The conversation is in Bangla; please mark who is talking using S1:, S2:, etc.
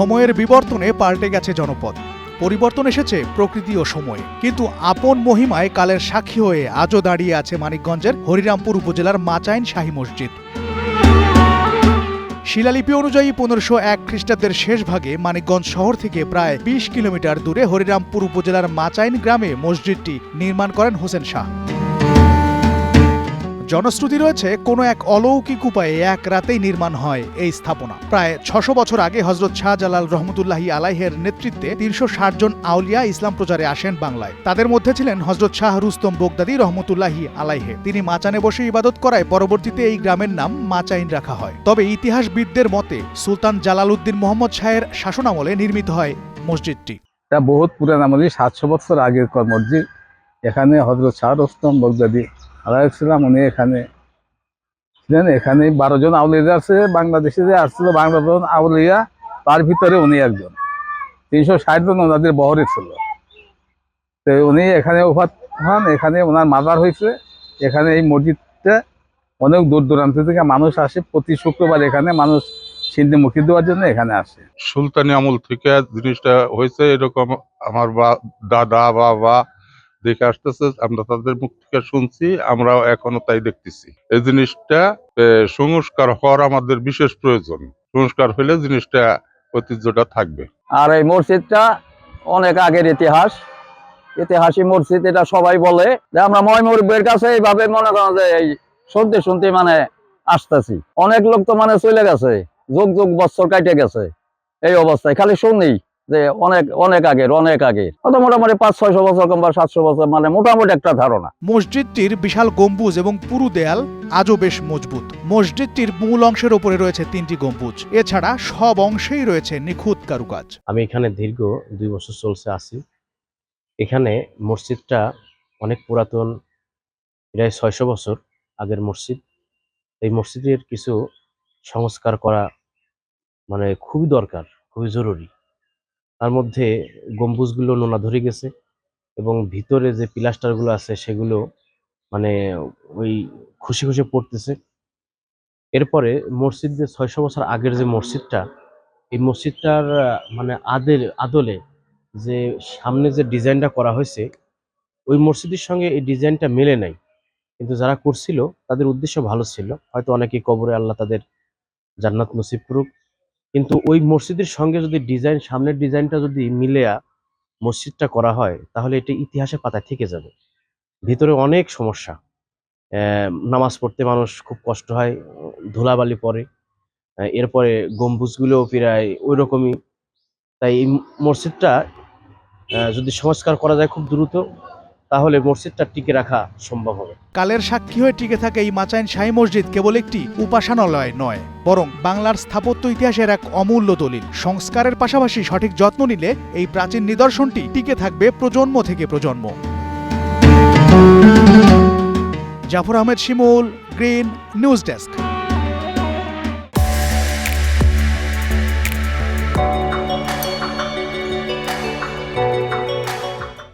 S1: সময়ের বিবর্তনে পাল্টে গেছে জনপদ। পরিবর্তন এসেছে প্রকৃতি ও সময়ে, কিন্তু আপন মহিমায় কালের সাক্ষী হয়ে আজও দাঁড়িয়ে আছে মানিকগঞ্জের হরিরামপুর উপজেলার মাচাইন শাহী মসজিদ। শিলালিপি অনুযায়ী 1501 খ্রিস্টাব্দের শেষ ভাগে মানিকগঞ্জ শহর থেকে প্রায় 20 কিলোমিটার দূরে হরিরামপুর উপজেলার মাচাইন গ্রামে মসজিদটি নির্মাণ করেন হোসেন শাহ। জনশ্রুতি রয়েছে কোনো এক অলৌকিক উপায়ে এক রাতেই নির্মাণ হয় এই স্থাপনা। প্রায় 600 বছর আগে হযরত শাহজালাল রহমতুল্লাহি আলাইহের নেতৃত্বে 360 জন আউলিয়া ইসলাম প্রচারে আসেন বাংলায়। তাদের মধ্যে ছিলেন হযরত শাহ রুস্তম বগদাদী রহমতুল্লাহি আলাইহে। তিনি মাচানে বসে ইবাদত করায় পরবর্তীতে এই গ্রামের নাম মাচাইন রাখা হয়। তবে ইতিহাসবিদদের মতে সুলতান জালালউদ্দিন মোহাম্মদ শাহের শাসনামলে নির্মিত হয় মসজিদটি।
S2: এটা বহুত পুরান আমলে 700 বছর আগের মসজিদ। এখানে হযরত শাহ রুস্তম বগদাদী আলাইহিসসালাম উনি এখানে ছিলেন। এখানে 12 জন আউলিয়া আছে বাংলাদেশে যে আসছিল, 12 জন আউলিয়া, তার ভিতরে উনি একজন। 360 জন ওনাদের বহরে ছিল। তো উনি এখানে ওফাত হন, এখানে ওনার মাজার হয়েছে। এখানে এই মসজিদটা অনেক দূর দূরান্ত থেকে মানুষ আসে, প্রতি শুক্রবার এখানে মানুষ সিন্ধি মুখী দেওয়ার জন্য এখানে আসে।
S3: সুলতানি আমল থেকে জিনিসটা হয়েছে এরকম আমার দাদা বাবা দেখে আসতেছে, আমরা তাদের মুখ থেকে শুনছি, আমরাও এখনো তাই দেখতেছি। এই জিনিসটা সংস্কার হওয়ার আমাদের বিশেষ প্রয়োজন। সংস্কার হলে জিনিসটা ঐতিহ্যটা থাকবে।
S4: আর এই মসজিদটা অনেক আগের ইতিহাসী মসজিদ, এটা সবাই বলে যে আমরা ময়মুরবের কাছে এইভাবে মনে করেন যে এই শুনতে মানে আসতেছি। অনেক লোক তো মানে চলে গেছে, যুগ বছর কাটে গেছে এই অবস্থায়, খালি শুনি যে অনেক আগের মোটামুটি 500-600 বছর কিংবা 700 বছর, মানে মোটামুটি একটা ধারণা।
S1: মসজিদটির বিশাল গম্বুজ এবং পুরু দেয়াল আজও বেশ মজবুত। মসজিদটির মূল অংশের উপরে রয়েছে 3টি গম্বুজ, এছাড়া সব অংশেই রয়েছে নিখুঁত কারুকাজ।
S5: আমি এখানে দীর্ঘ 2 বছর চলছে আছি। এখানে মসজিদটা অনেক পুরাতন, প্রায় 600 বছর আগের মসজিদ। এই মসজিদের কিছু সংস্কার করা মানে খুবই দরকার, খুবই জরুরি। তার মধ্যে গম্বুজগুলো নোনা ধরে গেছে এবং ভিতরে যে পিলাস্টারগুলো আছে সেগুলো মানে ওই খুশি পড়তেছে। এরপরে মসজিদ যে 600 বছর আগের যে মসজিদটা, এই মসজিদটার মানে আদলে যে সামনে যে ডিজাইনটা করা হয়েছে ওই মসজিদের সঙ্গে এই ডিজাইনটা মেলে নাই, কিন্তু যারা করছিল তাদের উদ্দেশ্য ভালো ছিল। হয়তো অনেকেই কবরে আল্লাহ তাদের জান্নাত নসিব করুক, কিন্তু ওই মসজিদের সঙ্গে যদি সামনের ডিজাইনটা যদি মিলেয়া মসজিদটা করা হয় তাহলে এটা ইতিহাসের পাতায় থেকে যাবে। ভিতরে অনেক সমস্যা, নামাজ পড়তে মানুষ খুব কষ্ট হয়, ধুলাবালি পড়ে। এরপরে গম্বুজগুলো প্রায় ওই রকমই। তাই এই মসজিদটা যদি সংস্কার করা যায় খুব দ্রুত, তাহলে মসজিদটা টিকে রাখা সম্ভব হবে।
S1: কালের সাক্ষী হয়ে টিকে থাকা এই মাচাইন শাহী মসজিদ কেবল একটি উপাসনালয় নয়, বরং বাংলার স্থাপত্য ইতিহাসের এক অমূল্য দলিল। সংস্কারের পাশাপাশি সঠিক যত্ন নিলে এই প্রাচীন নিদর্শনটি টিকে থাকবে প্রজন্ম থেকে প্রজন্ম। জাফর আহমেদ শিমুল, গ্রিন নিউজ ডেস্ক।